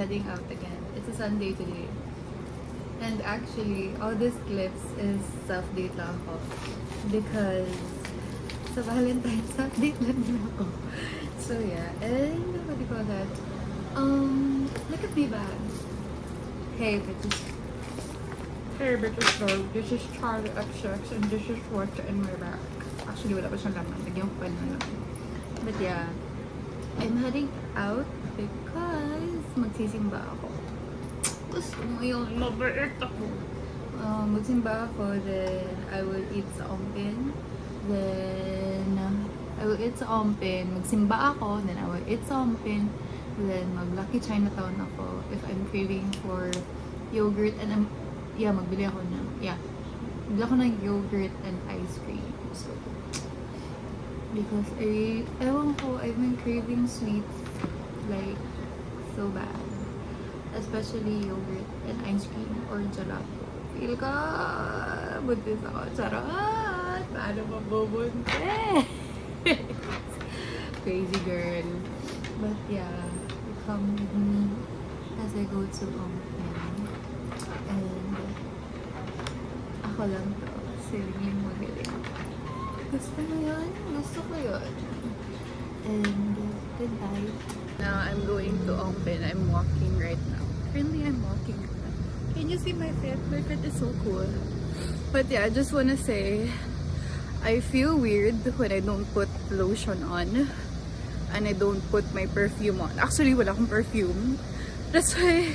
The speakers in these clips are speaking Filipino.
heading out again. It's a Sunday today. And actually, all these clips is self-date lang ako. Because sa Valentine's, self-date lang din ako. So yeah, and what do you call that? Look at me bag. Hey bitches. Hey bitches, so this is Charlie XX and this is what's in my bag. Actually, wala pa siyang laman. Lagyan ko pa lang. But yeah, I'm heading out because magsisimba ako. Gusto mo yung mabait ako. Magsimba ako, then I will eat sa ompin. Then I will eat sa ompin. Magsimba ako, then I will eat sa ompin. Then mag-Lucky Chinatown ako if I'm craving for yogurt. And magbili ako ng, magbili ako ng yogurt and ice cream. So, because ewan ko, I've been craving sweets like so bad. Especially yogurt and ice cream or gelato. Feel ka, buntis ako. Charot! Paano mabubuntis? Crazy girl. But yeah, you come with me as I go to open. And ako lang to. Sila yung magaling. Gusto mo yun? Gusto ko yun. And goodbye. Now I'm going to open. I'm walking right now. Currently, I'm walking. Can you see my feet? My feet is so cool. But yeah, I just wanna say, I feel weird when I don't put lotion on. And I don't put my perfume on. Actually, wala akong perfume. That's why,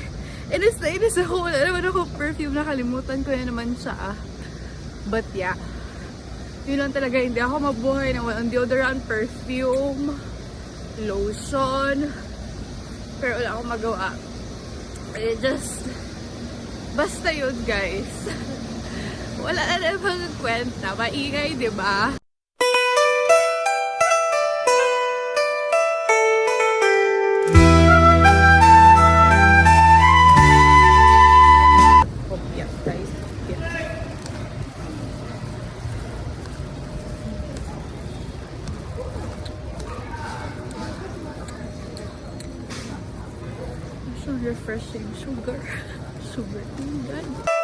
inis ako. Wala naman akong perfume. Nakalimutan ko na naman siya. But yeah, yun lang talaga. Hindi ako mabuhay na walang deodorant, perfume, lotion. Pero wala akong magawa. Basta yun, guys. Wala na namang kwenta. Maingay, diba? So refreshing. Sugar. Oh my God.